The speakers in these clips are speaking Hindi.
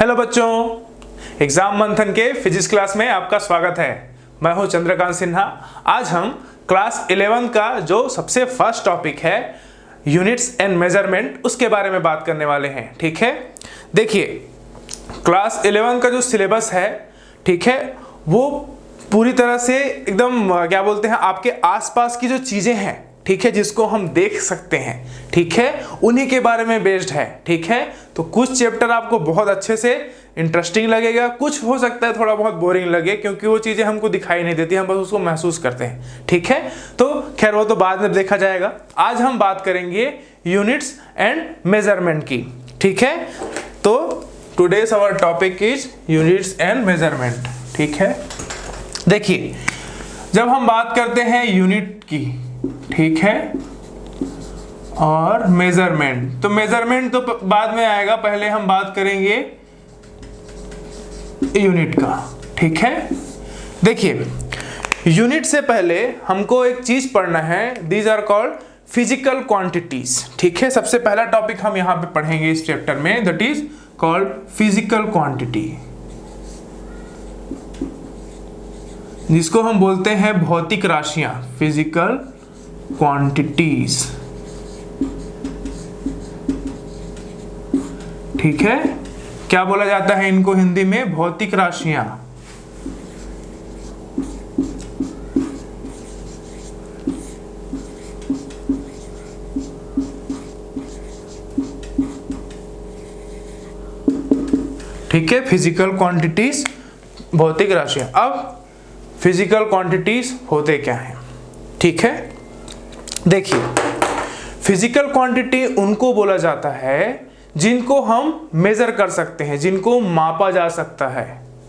हेलो बच्चों, एग्जाम मंथन के फिजिक्स क्लास में आपका स्वागत है। मैं हूं चंद्रकांत सिन्हा। आज हम क्लास 11 का जो सबसे फर्स्ट टॉपिक है यूनिट्स एंड मेजरमेंट, उसके बारे में बात करने वाले हैं। ठीक है, देखिए क्लास 11 का जो सिलेबस है, ठीक है, वो पूरी तरह से एकदम क्या बोलते हैं, आपके आसपास की जो चीजें हैं, ठीक है, जिसको हम देख सकते हैं, ठीक है, उन्हीं के बारे में बेस्ड है। ठीक है, तो कुछ चैप्टर आपको बहुत अच्छे से इंटरेस्टिंग लगेगा, कुछ हो सकता है थोड़ा बहुत बोरिंग लगे, क्योंकि वो चीजें हमको दिखाई नहीं देती, हम बस उसको महसूस करते हैं। ठीक है, तो खैर वो तो बाद में देखा जाएगा। आज हम बात करेंगे यूनिट्स एंड मेजरमेंट की। ठीक है, तो today's our topic is units and measurement. ठीक है, देखिए जब हम बात करते हैं यूनिट की, ठीक है, और मेजरमेंट, तो मेजरमेंट तो बाद में आएगा, पहले हम बात करेंगे यूनिट का। ठीक है, देखिए यूनिट से पहले हमको एक चीज पढ़ना है, these are called physical quantities. ठीक है, सबसे पहला टॉपिक हम यहां पे पढ़ेंगे इस चैप्टर में, that is called physical quantity, जिसको हम बोलते हैं भौतिक राशियां, फिजिकल क्वांटिटीज। ठीक है, क्या बोला जाता है इनको हिंदी में? भौतिक राशियां। ठीक है, फिजिकल क्वांटिटीज, भौतिक राशियां। अब फिजिकल क्वांटिटीज होते क्या हैं? ठीक है, देखिए फिजिकल क्वांटिटी उनको बोला जाता है जिनको हम मेजर कर सकते हैं, जिनको मापा जा सकता है।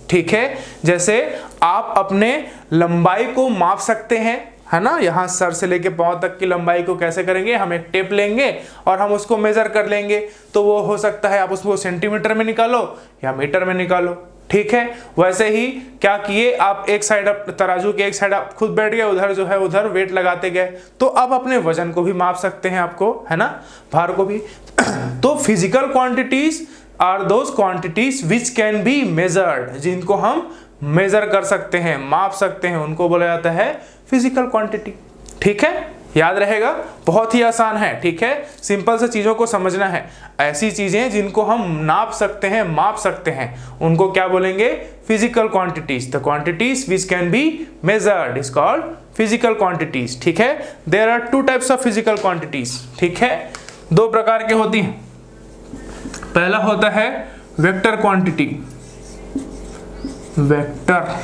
ठीक है, जैसे आप अपने लंबाई को माप सकते हैं, है ना, यहां सर से लेके पांव तक की लंबाई को कैसे करेंगे, हम एक टेप लेंगे और हम उसको मेजर कर लेंगे, तो वो हो सकता है आप उसको सेंटीमीटर में निकालो या मीटर में निकालो। ठीक है, वैसे ही क्या किए आप, एक साइड तराजू के एक साइड आप खुद बैठ गए, उधर जो है उधर वेट लगाते गए, तो अब अपने वजन को भी माप सकते हैं आपको, है ना, भार को भी। तो physical quantities are those quantities which can be measured, जिनको हम मेजर कर सकते हैं, माप सकते हैं, उनको बोला जाता है फिजिकल क्वांटिटी। ठीक है, याद रहेगा, बहुत ही आसान है। ठीक है, सिंपल से चीजों को समझना है। ऐसी चीजें जिनको हम नाप सकते हैं, माप सकते हैं, उनको क्या बोलेंगे? Physical quantities. The quantities which can be measured is called physical quantities. ठीक है, there are two types of physical quantities. ठीक है, दो प्रकार के होती हैं। पहला होता है वेक्टर क्वांटिटी, वेक्टर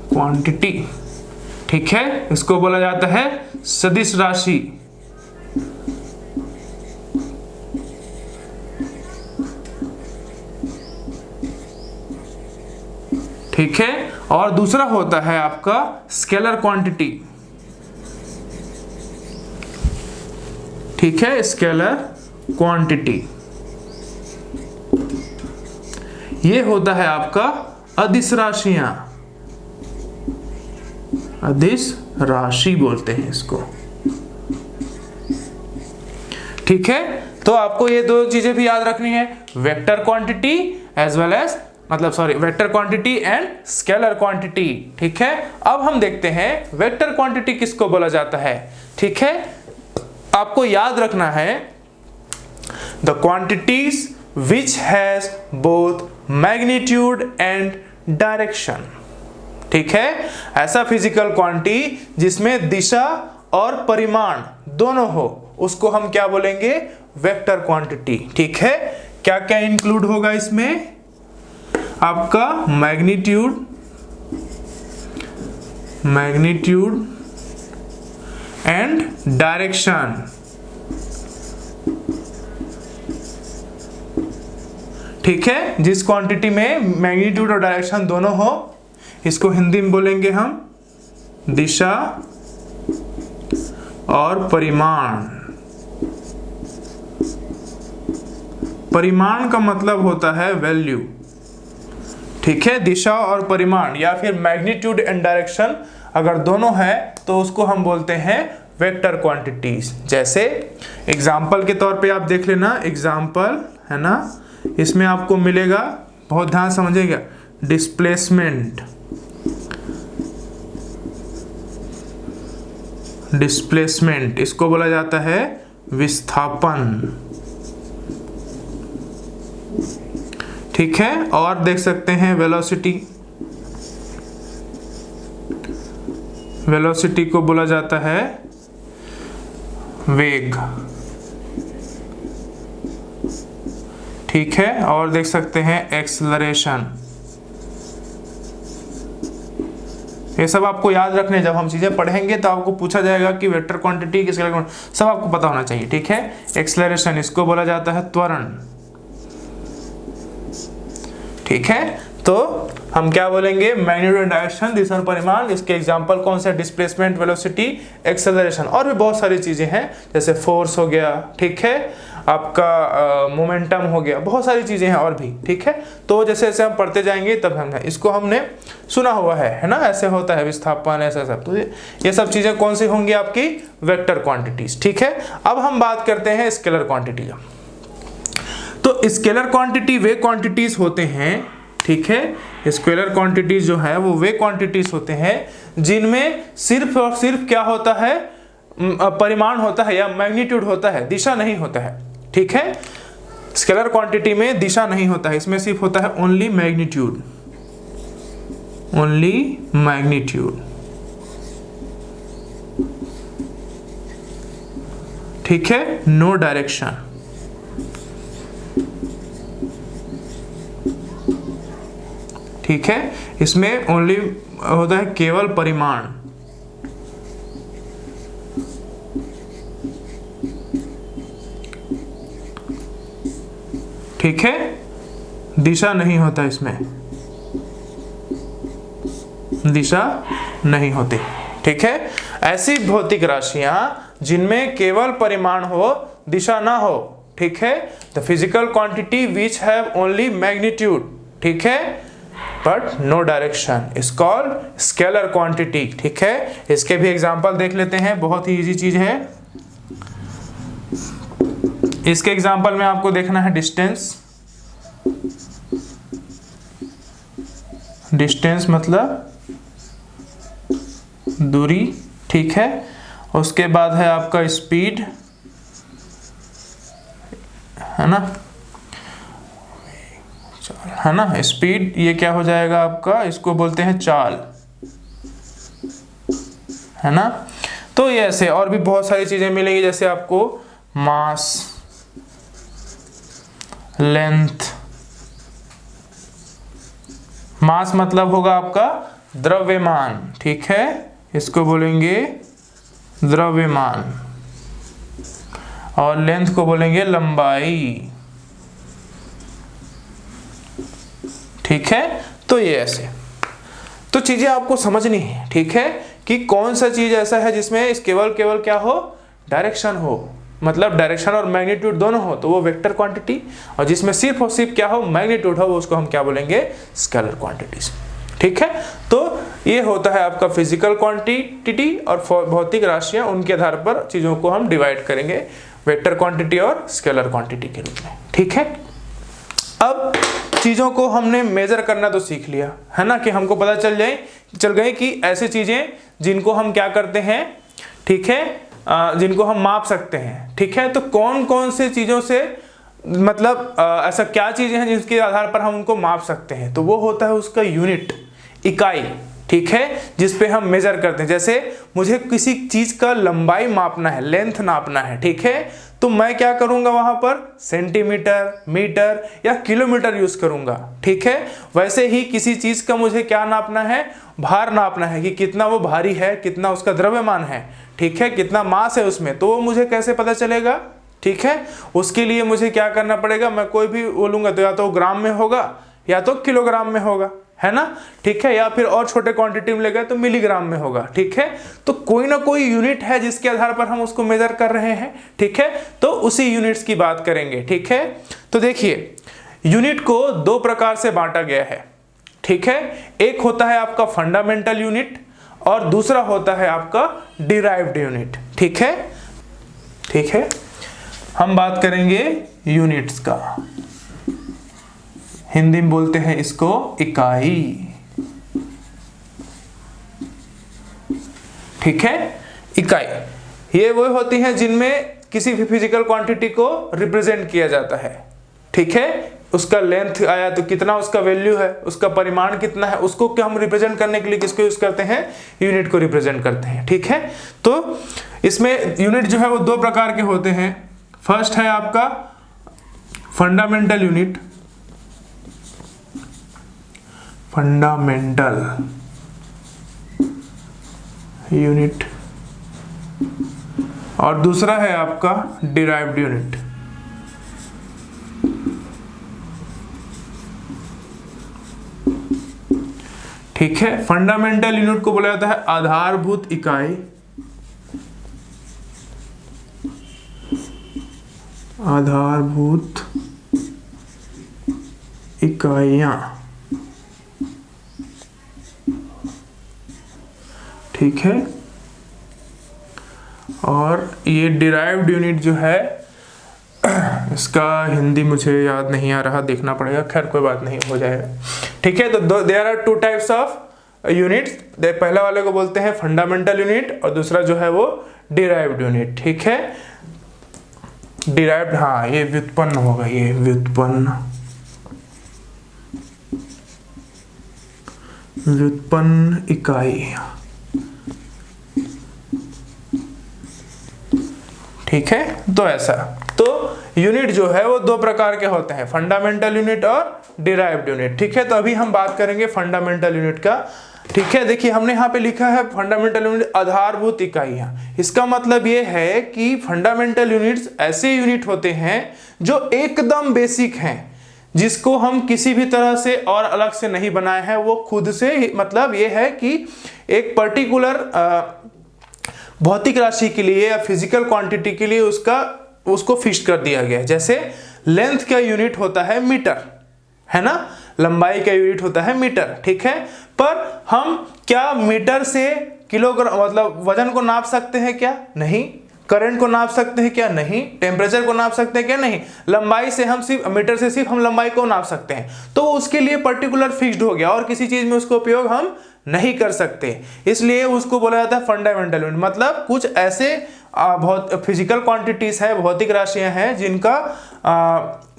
क्वांटिटी। ठीक है, इसको बोला जाता है सदिश राशि। ठीक है, और दूसरा होता है आपका स्केलर क्वांटिटी। ठीक है, स्केलर क्वांटिटी, ये होता है आपका अदिश राशियां, अदिश राशि बोलते हैं इसको। ठीक है, तो आपको ये दो चीजें भी याद रखनी है, vector quantity as well as, vector quantity and scalar quantity. ठीक है, अब हम देखते हैं वेक्टर क्वांटिटी किसको बोला जाता है। ठीक है, आपको याद रखना है the quantities which has both magnitude and direction. ठीक है, ऐसा फिजिकल क्वांटिटी जिसमें दिशा और परिमाण दोनों हो, उसको हम क्या बोलेंगे? Vector quantity. ठीक है, क्या क्या इंक्लूड होगा इसमें? आपका मैग्नीट्यूड एंड डायरेक्शन। ठीक है, जिस क्वांटिटी में मैग्नीट्यूड और डायरेक्शन दोनों हो, इसको हिंदी में बोलेंगे हम दिशा और परिमाण। परिमाण का मतलब होता है वैल्यू। ठीक है, दिशा और परिमाण या फिर मैग्नीट्यूड एंड डायरेक्शन अगर दोनों है तो उसको हम बोलते हैं वेक्टर क्वांटिटीज। जैसे एग्जाम्पल के तौर पे आप देख लेना, एग्जाम्पल है ना, इसमें आपको मिलेगा, बहुत ध्यान समझिएगा, डिस्प्लेसमेंट, डिस्प्लेसमेंट इसको बोला जाता है विस्थापन, ठीक है। और देख सकते हैं वेलोसिटी, वेलोसिटी को बोला जाता है वेग, ठीक है। और देख सकते हैं एक्सेलरेशन। ये सब आपको याद रखने, जब हम चीजें पढ़ेंगे तो आपको पूछा जाएगा कि वेक्टर क्वांटिटी, स्केलर क्वांटिटी, सब आपको पता होना चाहिए, ठीक है। एक्सेलरेशन इसको बोला जाता है त्वरण, ठीक है। तो हम क्या बोलेंगे, मैग्नीट्यूड, डायरेक्शन, दिशा और परिमाण। इसके एग्जांपल कौन से, डिस्प्लेसमेंट, वेलोसिटी, एक्सेलरेशन। और भी बहुत सारी चीजें हैं, जैसे फोर्स हो गया, ठीक है, आपका मोमेंटम हो गया, बहुत सारी चीजें हैं और भी, ठीक है। तो जैसे जैसे हम पढ़ते जाएंगे तब हम, इसको हमने सुना हुआ है ना, ऐसे होता है विस्थापन, ऐसा सब। तो ये सब चीजें कौन सी होंगी, आपकी वेक्टर क्वांटिटीज, ठीक है। अब हम बात करते हैं स्केलर क्वांटिटी का। तो स्केलर क्वांटिटी वे क्वांटिटीज होते हैं, ठीक है। स्केलर क्वांटिटीज जो है वो वे क्वांटिटीज होते हैं जिनमें सिर्फ और सिर्फ क्या होता है, परिमाण होता है या मैग्नीट्यूड होता है, दिशा नहीं होता है, ठीक है। स्केलर क्वांटिटी में दिशा नहीं होता है, इसमें सिर्फ होता है ओनली मैग्नीट्यूड, ओनली मैग्नीट्यूड, ठीक है, नो डायरेक्शन, ठीक है। इसमें ओनली होता है केवल परिमाण, ठीक है, दिशा नहीं होता, इसमें दिशा नहीं होती, ठीक है। ऐसी भौतिक राशियां जिनमें केवल परिमाण हो, दिशा ना हो, ठीक है, the physical quantity which have only magnitude, ठीक है, but no direction is called scalar quantity, ठीक है। इसके भी एग्जांपल देख लेते हैं, बहुत ही इजी चीज है। इसके एग्जांपल में आपको देखना है डिस्टेंस, डिस्टेंस मतलब दूरी, ठीक है। उसके बाद है आपका स्पीड, है ना, है ना, स्पीड, ये क्या हो जाएगा आपका, इसको बोलते हैं चाल, है ना। तो ये ऐसे और भी बहुत सारी चीजें मिलेंगी, जैसे आपको मास, लेंथ, मास मतलब होगा आपका द्रव्यमान, ठीक है, इसको बोलेंगे द्रव्यमान, और लेंथ को बोलेंगे लंबाई, ठीक है। तो ये ऐसे तो चीजें आपको समझनी है, ठीक है, कि कौन सा चीज ऐसा है जिसमें केवल क्या हो, डायरेक्शन हो, मतलब डायरेक्शन और मैग्नीट्यूड दोनों हो, तो वो वेक्टर क्वांटिटी, और जिसमें सिर्फ और सिर्फ क्या हो, मैग्नीट्यूड हो, वो उसको हम क्या बोलेंगे, स्केलर क्वांटिटीज, ठीक है। तो ये होता है आपका फिजिकल क्वांटिटी, और भौतिक राशियां, उनके आधार पर चीजों को हम डिवाइड करेंगे वेक्टर क्वांटिटी और स्केलर क्वांटिटी के रूप में, ठीक है। अब चीजों को हमने मेजर करना तो सीख लिया, है ना, कि हमको पता चल गए कि ऐसी चीजें जिनको हम क्या करते हैं, ठीक है, जिनको हम माप सकते हैं, ठीक है। तो कौन कौन से चीजों से, मतलब ऐसा क्या चीजें हैं जिसके आधार पर हम उनको माप सकते हैं, तो वो होता है उसका यूनिट, इकाई, ठीक है, जिसपे हम मेजर करते हैं। जैसे मुझे किसी चीज का लंबाई मापना है, लेंथ नापना है, ठीक है, तो मैं क्या करूंगा, वहां पर सेंटीमीटर, मीटर या किलोमीटर यूज करूंगा, ठीक है। वैसे ही किसी चीज का मुझे क्या नापना है, भार नापना है, कि कितना वो भारी है, कितना उसका द्रव्यमान है, ठीक है, कितना मास है उसमें, तो वो मुझे कैसे पता चलेगा, ठीक है। उसके लिए मुझे क्या करना पड़ेगा, मैं कोई भी बोलूंगा तो या तो ग्राम में होगा या तो किलोग्राम में होगा, है ना, ठीक है, या फिर और छोटे क्वांटिटी में लेगा तो मिलीग्राम में होगा, ठीक है। तो कोई ना कोई यूनिट है जिसके आधार पर हम उसको मेजर कर रहे हैं, ठीक है। तो उसी यूनिट्स की बात करेंगे, ठीक है। तो देखिए, यूनिट को दो प्रकार से बांटा गया है, ठीक है। एक होता है आपका फंडामेंटल यूनिट और दूसरा होता है आपका डिराइव्ड यूनिट, ठीक है, ठीक है। हम बात करेंगे यूनिट्स का, हिंदी में बोलते हैं इसको इकाई, ठीक है। इकाई ये वो होती हैं जिनमें किसी भी फिजिकल क्वांटिटी को रिप्रेजेंट किया जाता है, ठीक है। उसका लेंथ आया तो कितना उसका वैल्यू है, उसका परिमाण कितना है, उसको क्या हम रिप्रेजेंट करने के लिए किसको यूज करते हैं, यूनिट को रिप्रेजेंट करते हैं, ठीक है। तो इसमें यूनिट जो है वो दो प्रकार के होते हैं। फर्स्ट है आपका फंडामेंटल यूनिट, फंडामेंटल यूनिट, और दूसरा है आपका डिराइव्ड यूनिट। ठीक है, फंडामेंटल यूनिट को बोला जाता है आधारभूत इकाई, आधारभूत इकाइयां, ठीक है। और ये डिराइव्ड यूनिट जो है इसका हिंदी मुझे याद नहीं आ रहा, देखना पड़ेगा, खैर कोई बात नहीं, हो जाएगा, ठीक है। तो there are two types of units, पहला वाले को बोलते हैं फंडामेंटल यूनिट और दूसरा जो है वो डिराइव्ड यूनिट, ठीक है। डिराइव्ड, हाँ ये व्युत्पन्न होगा, ये व्युत्पन्न, व्युत्पन्न इकाई, ठीक है। तो ऐसा, तो यूनिट जो है वो दो प्रकार के होते हैं, फंडामेंटल यूनिट और डिराइव्ड यूनिट, ठीक है। तो अभी हम बात करेंगे फंडामेंटल यूनिट का, ठीक है। देखिए हमने यहाँ पे लिखा है फंडामेंटल यूनिट आधारभूत इकाइयां, इसका मतलब ये है कि फंडामेंटल यूनिट्स ऐसे यूनिट होते हैं जो एकदम बेसिक हैं, जिसको हम किसी भी तरह से और अलग से नहीं बनाए हैं, वो खुद से, मतलब ये है कि एक पर्टिकुलर भौतिक राशि के लिए या फिजिकल क्वांटिटी के लिए उसको फिक्स कर दिया गया है। जैसे लेंथ का यूनिट होता है मीटर, है ना, लंबाई का यूनिट होता है मीटर, ठीक है। पर हम क्या मीटर से किलोग्राम मतलब वजन को नाप सकते हैं क्या? नहीं। करंट को नाप सकते हैं क्या? नहीं। टेम्परेचर को नाप सकते हैं क्या? नहीं। लंबाई से हम सिर्फ मीटर से सिर्फ हम लंबाई को नाप सकते हैं, तो उसके लिए पर्टिकुलर फिक्स्ड हो गया और किसी चीज में उसका उपयोग हम नहीं कर सकते, इसलिए उसको बोला जाता है फंडामेंटल यूनिट। मतलब कुछ ऐसे बहुत फिजिकल क्वांटिटीज है, भौतिक राशियां हैं जिनका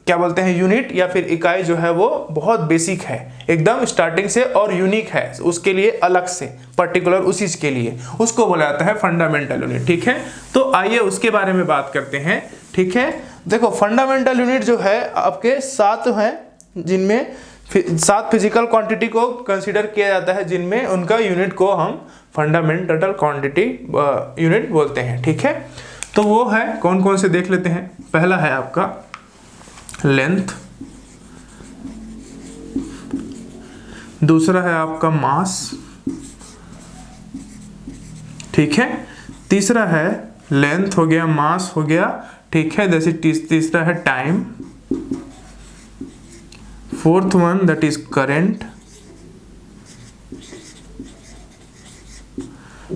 क्या बोलते हैं यूनिट या फिर इकाई जो है वो बहुत बेसिक है, एकदम स्टार्टिंग से, और यूनिक है उसके लिए अलग से, पर्टिकुलर उसी के लिए, उसको बोला जाता है फंडामेंटल यूनिट, ठीक है। तो आइए उसके बारे में बात करते हैं, ठीक है। देखो फंडामेंटल यूनिट जो है आपके 7 हैं, जिनमें 7 फिजिकल क्वांटिटी को कंसीडर किया जाता है, जिनमें उनका यूनिट को हम फंडामेंटल क्वांटिटी यूनिट बोलते हैं, ठीक है। तो वो है कौन कौन से देख लेते हैं। पहला है आपका लेंथ, दूसरा है आपका मास, ठीक है। तीसरा है लेंथ हो गया, मास हो गया, ठीक है। जैसे तीसरा है time, fourth one that is current,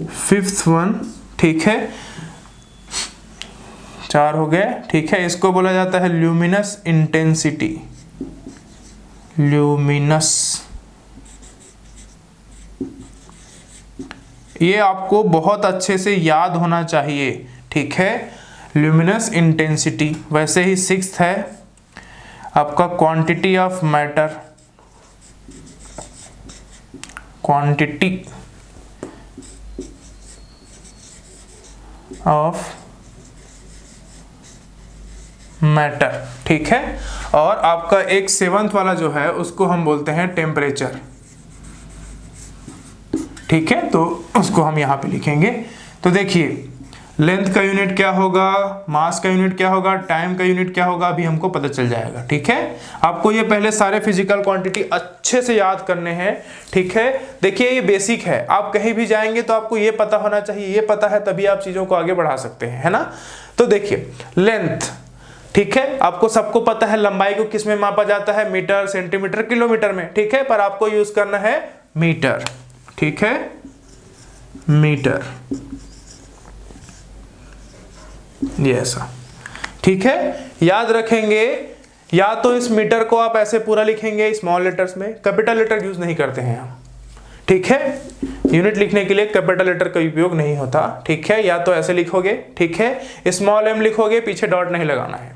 fifth one, ठीक है, 4 हो गए, ठीक है। इसको बोला जाता है ल्यूमिनस इंटेंसिटी, ल्यूमिनस, ये आपको बहुत अच्छे से याद होना चाहिए, ठीक है, ल्यूमिनस इंटेंसिटी। वैसे ही 6th है आपका quantity of matter, quantity of matter, ठीक है। और आपका एक 7th वाला जो है उसको हम बोलते हैं टेम्परेचर, ठीक है। तो उसको हम यहां पे लिखेंगे। तो देखिए लेंथ का यूनिट क्या होगा, मास का यूनिट क्या होगा, टाइम का यूनिट क्या होगा, अभी हमको पता चल जाएगा, ठीक है। आपको ये पहले सारे फिजिकल क्वांटिटी अच्छे से याद करने हैं, ठीक है। देखिए ये बेसिक है, आप कहीं भी जाएंगे तो आपको ये पता होना चाहिए, ये पता है तभी आप चीजों को आगे बढ़ा सकते हैं, है ना। तो देखिए लेंथ, ठीक है, आपको सबको पता है लंबाई को किस में मापा जाता है, मीटर, सेंटीमीटर, किलोमीटर में, ठीक है। पर आपको यूज करना है मीटर, ठीक है, मीटर। ये ऐसा, ठीक है। याद रखेंगे, या तो इस मीटर को आप ऐसे पूरा लिखेंगे स्मॉल लेटर्स में, कैपिटल लेटर यूज नहीं करते हैं हम, ठीक है। यूनिट लिखने के लिए कैपिटल लेटर का उपयोग नहीं होता, ठीक है। या तो ऐसे लिखोगे, ठीक है, स्मॉल m लिखोगे, पीछे डॉट नहीं लगाना है,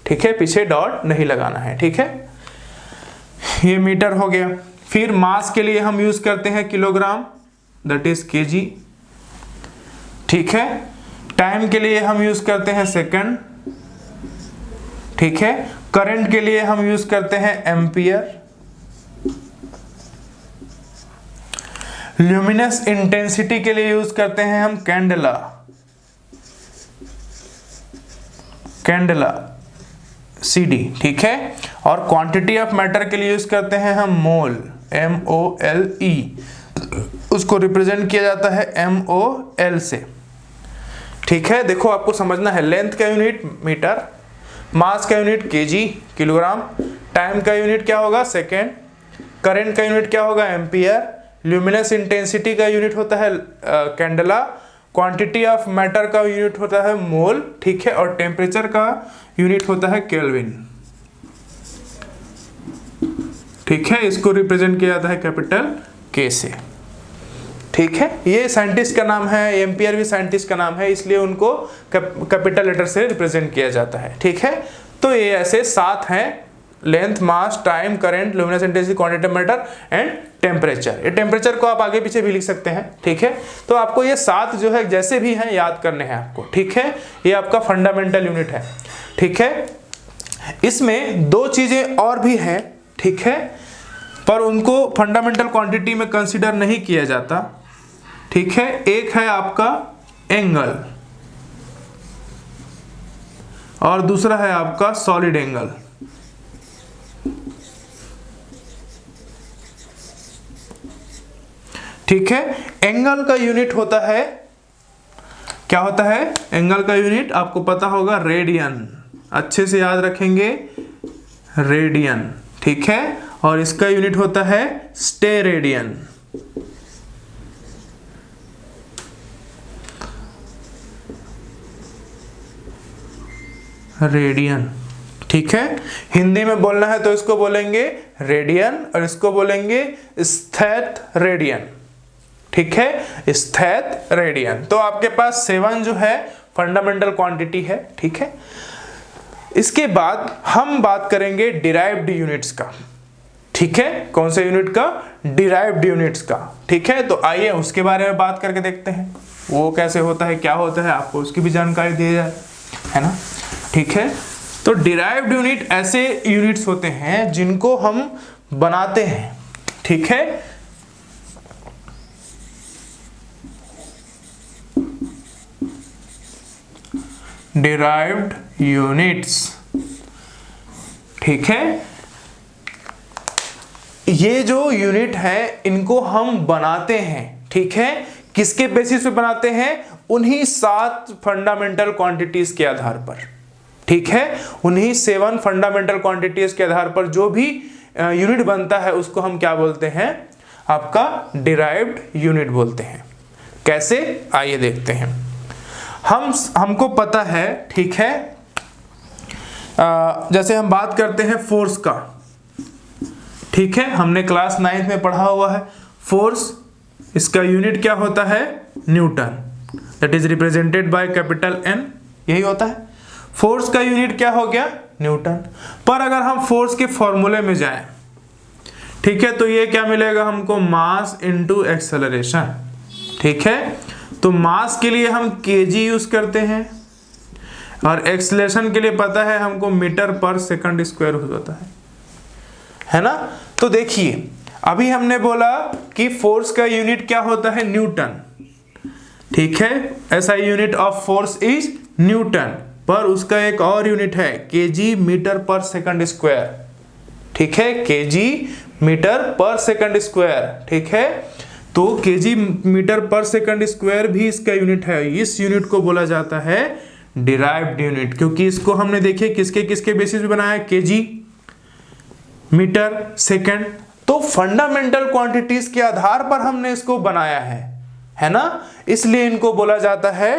ठीक है, पीछे डॉट नहीं लगाना है, ठीक है। ये मीटर हो गया। फिर मास के लिए हम यूज करते हैं किलोग्राम, दैट इज kg, ठीक है। टाइम के लिए हम यूज करते हैं सेकंड, ठीक है। करंट के लिए हम यूज करते हैं एम्पियर। ल्यूमिनस इंटेंसिटी के लिए यूज करते हैं हम कैंडेला, CD, ठीक है। और क्वांटिटी ऑफ मैटर के लिए यूज करते हैं हम मोल, MOLE, उसको रिप्रेजेंट किया जाता है MOL से, ठीक है। देखो आपको समझना है, लेंथ का यूनिट मीटर, मास का यूनिट kg, किलोग्राम, टाइम का यूनिट क्या होगा सेकेंड, करंट का यूनिट क्या होगा एम्पियर, ल्यूमिनस इंटेंसिटी का यूनिट होता है कैंडेला, क्वांटिटी ऑफ मैटर का यूनिट होता है मोल, ठीक है। और टेम्परेचर का यूनिट होता है केल्विन, ठीक है। इसको रिप्रेजेंट किया जाता है कैपिटल K से, ठीक है। ये साइंटिस्ट का नाम है, एम्पियर भी साइंटिस्ट का नाम है, इसलिए उनको कैपिटल लेटर से रिप्रेजेंट किया जाता है, ठीक है। तो ये ऐसे 7 हैं, length, mass, time, current, luminous intensity, quantity of matter and temperature. ये टेम्परेचर को आप आगे पीछे भी लिख सकते हैं, ठीक है। तो आपको ये 7 जो है जैसे भी हैं याद करने हैं आपको, ठीक है। ये आपका फंडामेंटल यूनिट है, ठीक है। इसमें 2 चीजें और भी हैं, ठीक है, पर उनको फंडामेंटल क्वांटिटी में कंसीडर नहीं किया जाता, ठीक है। एक है आपका एंगल और दूसरा है आपका सॉलिड एंगल, ठीक है। एंगल का यूनिट होता है, क्या होता है एंगल का यूनिट, आपको पता होगा रेडियन, अच्छे से याद रखेंगे, रेडियन, ठीक है। और इसका यूनिट होता है स्टेरेडियन, रेडियन, ठीक है। हिंदी में बोलना है तो इसको बोलेंगे रेडियन और इसको बोलेंगे स्थैत रेडियन, ठीक है, स्थैत रेडियन। तो आपके पास 7 जो है फंडामेंटल क्वांटिटी है, ठीक है। इसके बाद हम बात करेंगे डिराइव्ड यूनिट्स का, ठीक है। कौन से यूनिट का, डिराइव्ड यूनिट्स का, ठीक है। तो आइए उसके बारे में बात करके देखते हैं, वो कैसे होता है, क्या होता है, आपको उसकी भी जानकारी दी जाए, है ना, ठीक है। तो डिराइव्ड यूनिट ऐसे यूनिट्स होते हैं जिनको हम बनाते हैं, ठीक है। डिराइव्ड यूनिट्स, ठीक है। ये जो यूनिट है इनको हम बनाते हैं, ठीक है। किसके बेसिस पे बनाते हैं, उन्हीं 7 फंडामेंटल क्वांटिटीज के आधार पर, ठीक है। उन्हीं 7 फंडामेंटल क्वांटिटीज के आधार पर जो भी यूनिट बनता है उसको हम क्या बोलते हैं, आपका डिराइव्ड यूनिट बोलते हैं। कैसे, आइए देखते हैं। हमको पता है, ठीक है, जैसे हम बात करते हैं फोर्स का, ठीक है, हमने क्लास 9th में पढ़ा हुआ है फोर्स, इसका यूनिट क्या होता है Newton, that is represented by capital N, यही होता है। फोर्स का यूनिट क्या हो गया न्यूटन। पर अगर हम फोर्स के फॉर्मूले में जाएं, ठीक है, तो ये क्या मिलेगा हमको, मास इनटू एक्सेलरेशन, ठीक है। तो मास के लिए हम kg यूज करते हैं और एक्सेलरेशन के लिए पता है हमको मीटर पर सेकंड स्क्वायर होता है ना। तो देखिए अभी हमने बोला कि फोर्स का यूनिट क्या होता है न्यूटन, ठीक है, ऐसा unit of force is Newton, पर उसका एक और यूनिट है kg मीटर पर सेकंड स्क्वायर, ठीक है, kg मीटर पर सेकंड स्क्वायर, ठीक है। तो kg मीटर पर सेकंड स्क्वायर भी इसका यूनिट है। इस यूनिट को बोला जाता है डिराइव्ड यूनिट, क्योंकि इसको हमने देखिए किसके किसके बेसिस पे बनाया, kg मीटर सेकंड, तो फंडामेंटल क्वांटिटीज के आधार पर हमने इसको बनाया है ना, इसलिए इनको बोला जाता है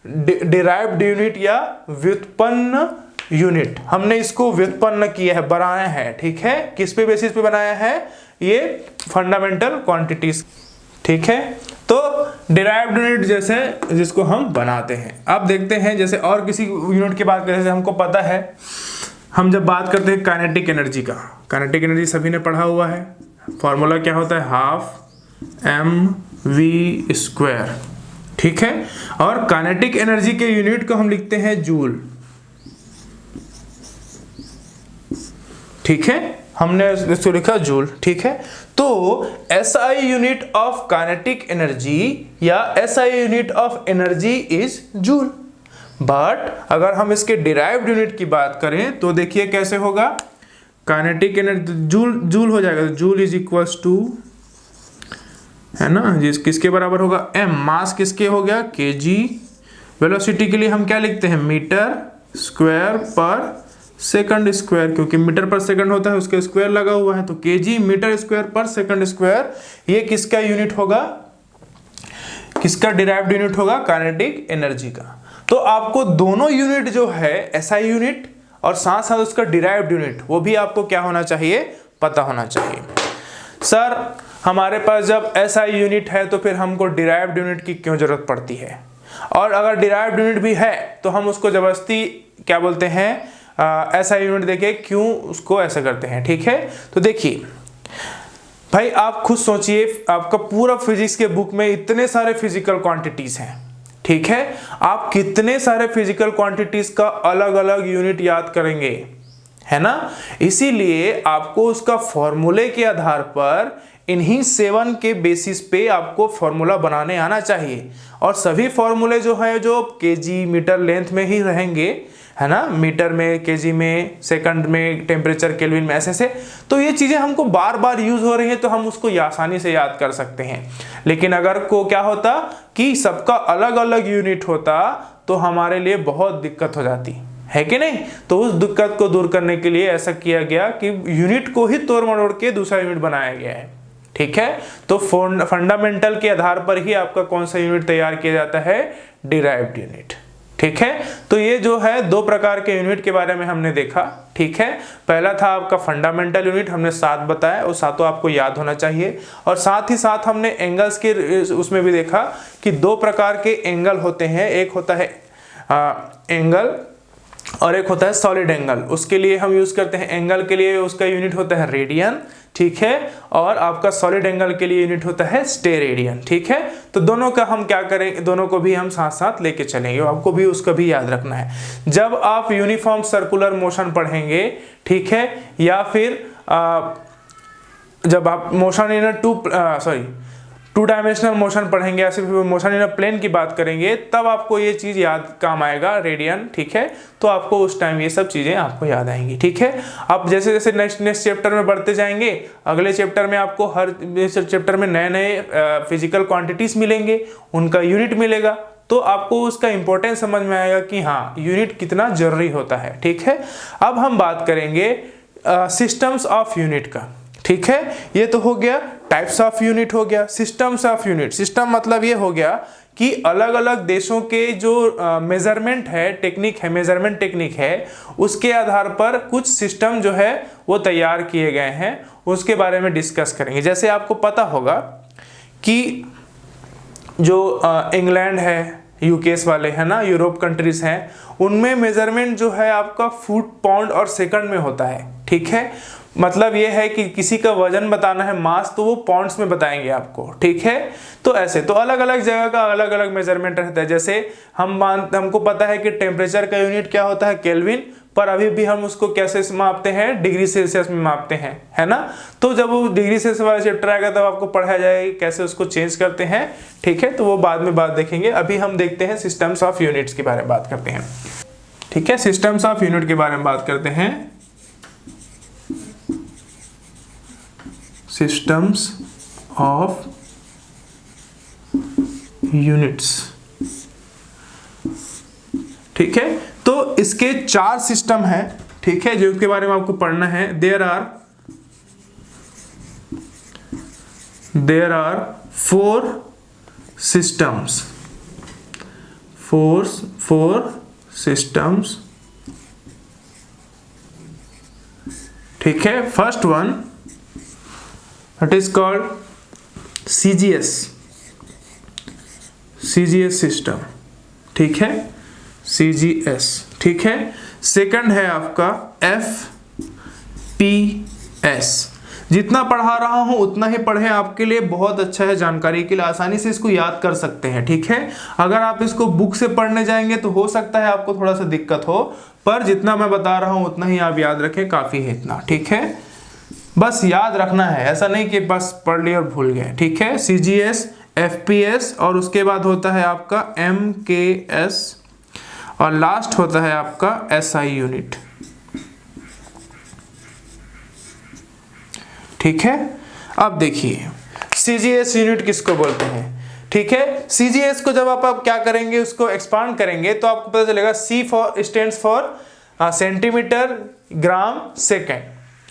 डिराइव्ड यूनिट या व्युत्पन्न यूनिट, हमने इसको व्युत्पन्न किया है, बनाया है, ठीक है। किस पे बेसिस पे बनाया है? ये फंडामेंटल क्वांटिटीज, ठीक है। तो डिराइव्ड यूनिट जैसे जिसको हम बनाते हैं। अब देखते हैं जैसे और किसी यूनिट की बात करें, जैसे हमको पता है, हम जब बात करते हैं काइनेटिक एनर्जी का, काइनेटिक एनर्जी सभी ने पढ़ा हुआ है, फॉर्मूला क्या होता है? हाफ mv², ठीक है। और काइनेटिक एनर्जी के यूनिट को हम लिखते हैं जूल, ठीक है, हमने इसको लिखा जूल, ठीक है। तो SI unit of kinetic energy या SI unit of energy is joule. But अगर हम इसके डिराइव्ड यूनिट की बात करें तो देखिए कैसे होगा, काइनेटिक एनर्जी जूल हो जाएगा, जूल इज इक्वल्स टू, है ना, जिस किसके बराबर होगा? m, मास किसके हो गया? kg। वेलोसिटी के लिए हम क्या लिखते हैं? मीटर स्क्वायर पर सेकंड स्क्वायर, क्योंकि मीटर पर सेकंड होता है उसके स्क्वायर लगा हुआ है, तो kg मीटर स्क्वायर पर सेकंड स्क्वायर, ये किसका यूनिट होगा? किसका डिराइव्ड यूनिट होगा? काइनेटिक एनर्जी का। तो आपको दोनों यूनिट जो है, SI यूनिट और साथ साथ उसका डिराइव्ड यूनिट, वो भी आपको क्या होना चाहिए? पता होना चाहिए। सर हमारे पास जब SI यूनिट है तो फिर हमको डिराइव्ड यूनिट की क्यों जरूरत पड़ती है? और अगर डिराइव्ड यूनिट भी है तो हम उसको जबरदस्ती क्या बोलते हैं, SI यूनिट देके क्यों उसको ऐसा करते हैं, ठीक है। तो देखिए भाई, आप खुद सोचिए, आपका पूरा फिजिक्स के बुक में इतने सारे फिजिकल क्वांटिटीज हैं, ठीक है, आप कितने सारे फिजिकल क्वांटिटीज का अलग अलग यूनिट याद करेंगे, है ना। इसीलिए आपको उसका फॉर्मूले के आधार पर इन्हीं 7 के बेसिस पे आपको फॉर्मूला बनाने आना चाहिए। और सभी फॉर्मूले जो है जो केजी मीटर लेंथ में ही रहेंगे, है ना, मीटर में, केजी में, सेकंड में, टेम्परेचर केल्विन में, ऐसे। तो ये चीजें हमको बार बार यूज हो रही है तो हम उसको आसानी से याद कर सकते हैं। लेकिन अगर को क्या होता कि सबका अलग अलग यूनिट होता तो हमारे लिए बहुत दिक्कत हो जाती है कि नहीं। तो उस दिक्कत को दूर करने के लिए ऐसा किया गया कि यूनिट को ही तोड़ मरोड़ के दूसरा यूनिट बनाया गया है, ठीक है। तो फंडामेंटल के आधार पर ही आपका कौन सा यूनिट तैयार किया जाता है? डिराइव्ड यूनिट, ठीक है। तो ये जो है 2 प्रकार के यूनिट के बारे में हमने देखा, ठीक है। पहला था आपका फंडामेंटल यूनिट, हमने 7 बताया, और 7 आपको याद होना चाहिए। और साथ ही साथ हमने एंगल्स के उसमें भी देखा कि 2 प्रकार के एंगल होते हैं, एक होता है एंगल और एक होता है सॉलिड एंगल। उसके लिए हम यूज करते हैं, एंगल के लिए उसका यूनिट होता है रेडियन, ठीक है, और आपका सॉलिड एंगल के लिए यूनिट होता है स्टेरेडियन, ठीक है। तो दोनों का हम क्या करेंगे, दोनों को भी हम साथ साथ लेके चलेंगे, आपको भी उसका भी याद रखना है। जब आप यूनिफॉर्म सर्कुलर मोशन पढ़ेंगे, ठीक है, या फिर जब आप motion in two dimensional motion पढ़ेंगे या फिर मोशन इन प्लेन की बात करेंगे, तब आपको ये चीज याद काम आएगा, रेडियन, ठीक है। तो आपको उस टाइम ये सब चीजें आपको याद आएंगी, ठीक है। अब जैसे जैसे नेक्स्ट चैप्टर में बढ़ते जाएंगे, अगले चैप्टर में आपको हर चैप्टर में नए नए फिजिकल क्वांटिटीज मिलेंगे, उनका यूनिट मिलेगा, तो आपको उसका इंपॉर्टेंस समझ में आएगा कि हाँ यूनिट कितना जरूरी होता है, ठीक है। अब हम बात करेंगे सिस्टम्स ऑफ यूनिट का, ठीक है। ये तो हो गया टाइप्स ऑफ यूनिट, हो गया सिस्टम्स ऑफ यूनिट। सिस्टम मतलब ये हो गया कि अलग अलग देशों के जो मेजरमेंट है, टेक्निक है, मेजरमेंट टेक्निक है, उसके आधार पर कुछ सिस्टम जो है वो तैयार किए गए हैं, उसके बारे में डिस्कस करेंगे। जैसे आपको पता होगा कि जो इंग्लैंड है, यूकेस वाले है ना, यूरोप कंट्रीज हैं, उनमें मेजरमेंट जो है आपका फुट, पाउंड और सेकंड में होता है, ठीक है। मतलब ये है कि किसी का वजन बताना है, मास, तो वो पाउंड्स में बताएंगे आपको, ठीक है। तो ऐसे तो अलग अलग जगह का अलग अलग मेजरमेंट रहता है। जैसे हमको पता है कि टेम्परेचर का यूनिट क्या होता है? केल्विन, पर अभी भी हम उसको कैसे मापते हैं? डिग्री सेल्सियस में मापते हैं, है ना। तो जब वो डिग्री सेल्सियस वाला चैप्टर आएगा तब आपको पढ़ाया जाएगा कैसे उसको चेंज करते हैं, ठीक है। तो वो बाद में बात देखेंगे। अभी हम देखते हैं सिस्टम्स ऑफ यूनिट्स के बारे में बात करते हैं, ठीक है। सिस्टम्स ऑफ यूनिट के बारे में बात करते हैं। सिस्टम्स ऑफ यूनिट्स, ठीक है। तो इसके 4 सिस्टम है, ठीक है, जिसके बारे में आपको पढ़ना है। There are 4 systems force for systems, ठीक है। First one it is called CGS system, ठीक है, सीजीएस, ठीक है। सेकंड है आपका एफपीएस। जितना पढ़ा रहा हूं उतना ही पढ़ें, आपके लिए बहुत अच्छा है, जानकारी के लिए आसानी से इसको याद कर सकते हैं, ठीक है। अगर आप इसको बुक से पढ़ने जाएंगे तो हो सकता है आपको थोड़ा सा दिक्कत हो, पर जितना मैं बता रहा हूं उतना ही आप याद रखें, काफी है इतना, ठीक है। बस याद रखना है, ऐसा नहीं कि बस पढ़ लिया और भूल गए, ठीक है। सीजीएस, एफपीएस और उसके बाद होता है आपका एमकेएस और लास्ट होता है आपका एसआई यूनिट, ठीक है। अब देखिए सीजीएस यूनिट किसको बोलते हैं, ठीक है। सीजीएस को जब आप क्या करेंगे, उसको एक्सपांड करेंगे तो आपको पता चलेगा C for stands for centimetre gram second,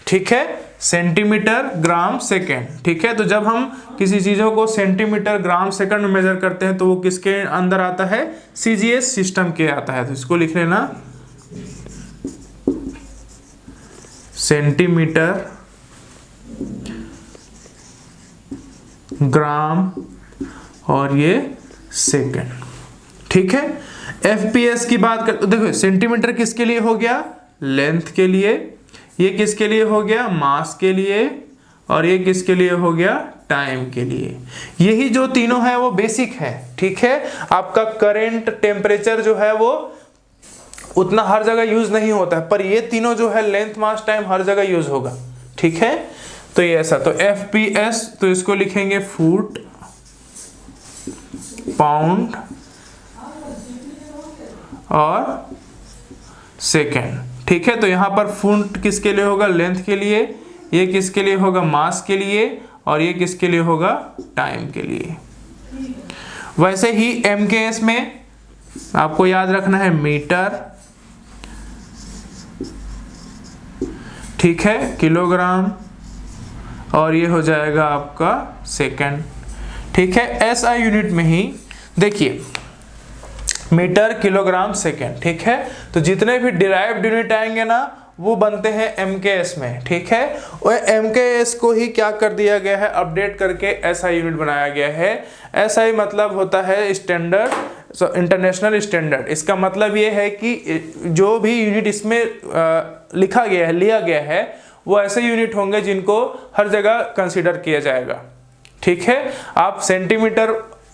ठीक है, सेंटीमीटर ग्राम सेकेंड, ठीक है। तो जब हम किसी चीजों को सेंटीमीटर ग्राम सेकंड में मेजर करते हैं तो वो किसके अंदर आता है, सीजीएस सिस्टम के आता है। तो इसको लिख लेना, सेंटीमीटर ग्राम और ये सेकंड, ठीक है। एफपीएस की बात कर, देखो सेंटीमीटर किसके लिए हो गया, लेंथ के लिए, ये किसके लिए हो गया, मास के लिए, और ये किसके लिए हो गया, टाइम के लिए। यही जो तीनों है वो बेसिक है, ठीक है। आपका करंट, टेम्परेचर जो है वो उतना हर जगह यूज नहीं होता है, पर ये तीनों जो है लेंथ, मास, टाइम हर जगह यूज होगा, ठीक है। तो ये ऐसा, तो एफपीएस तो इसको लिखेंगे फुट, पाउंड और सेकेंड, ठीक है। तो यहां पर फुट किसके लिए होगा, लेंथ के लिए, ये किसके लिए होगा, मास के लिए, और ये किसके लिए होगा, टाइम के लिए। वैसे ही एमकेएस में आपको याद रखना है मीटर, ठीक है, किलोग्राम, और ये हो जाएगा आपका सेकंड, ठीक है। एसआई यूनिट में ही देखिए मीटर, किलोग्राम, सेकंड, ठीक है। तो जितने भी डिराइव्ड यूनिट आएंगे ना वो बनते हैं एमकेएस में, ठीक है। और एमकेएस को ही क्या कर दिया गया है, अपडेट करके एसआई यूनिट बनाया गया है। एसआई मतलब होता है स्टैंडर्ड, इंटरनेशनल स्टैंडर्ड। इसका मतलब ये है कि जो भी यूनिट इसमें लिखा गया है, लिया गया है, वो ऐसे यूनिट होंगे जिनको हर जगह कंसीडर किया जाएगा, ठीक है। आप सेंटीमीटर,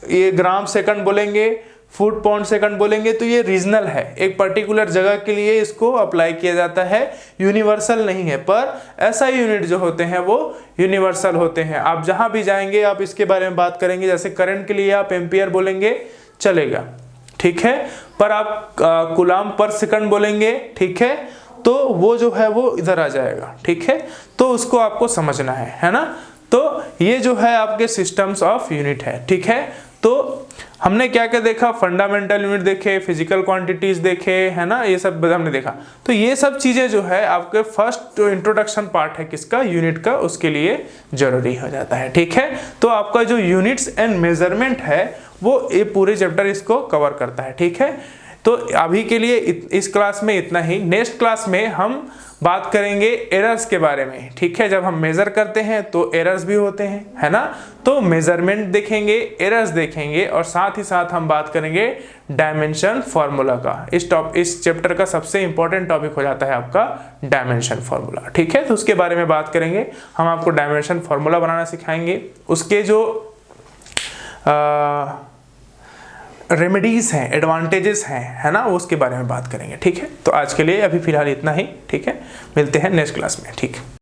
ये ग्राम सेकंड बोलेंगे, फुट पाउंड सेकंड बोलेंगे, तो ये रीजनल है, एक पर्टिकुलर जगह के लिए इसको अप्लाई किया जाता है, यूनिवर्सल नहीं है। पर ऐसा यूनिट जो होते हैं वो यूनिवर्सल होते हैं। आप जहां भी जाएंगे आप इसके बारे में बात करेंगे, जैसे करंट के लिए आप एम्पियर बोलेंगे चलेगा, ठीक है। पर आप कूलम पर सेकंड बोलेंगे, ठीक है, तो वो जो है वो इधर आ जाएगा, ठीक है। तो उसको आपको समझना है ना। तो ये जो है आपके सिस्टम्स ऑफ यूनिट है, ठीक है। तो हमने क्या क्या देखा, फंडामेंटल यूनिट देखे, फिजिकल क्वांटिटीज देखे, है ना, ये सब हमने देखा। तो ये सब चीजें जो है आपके फर्स्ट इंट्रोडक्शन पार्ट है किसका, यूनिट का, उसके लिए जरूरी हो जाता है, ठीक है। तो आपका जो यूनिट्स एंड मेजरमेंट है वो ये पूरे चैप्टर इसको कवर करता है, ठीक है। तो अभी के लिए इस क्लास में इतना ही। नेक्स्ट क्लास में हम बात करेंगे एरर्स के बारे में, ठीक है। जब हम मेजर करते हैं तो एरर्स भी होते हैं, है ना। तो मेजरमेंट देखेंगे, एरर्स देखेंगे, और साथ ही साथ हम बात करेंगे डायमेंशन फार्मूला का। इस चैप्टर का सबसे इंपॉर्टेंट टॉपिक हो जाता है आपका डायमेंशन फार्मूला, ठीक है। तो उसके बारे में बात करेंगे, हम आपको डायमेंशन फार्मूला बनाना सिखाएंगे, उसके जो रेमेडीज हैं, एडवांटेजेस हैं, है ना, उसके बारे में बात करेंगे, ठीक है। तो आज के लिए अभी फिलहाल इतना ही, ठीक है। मिलते हैं नेक्स्ट क्लास में, ठीक है।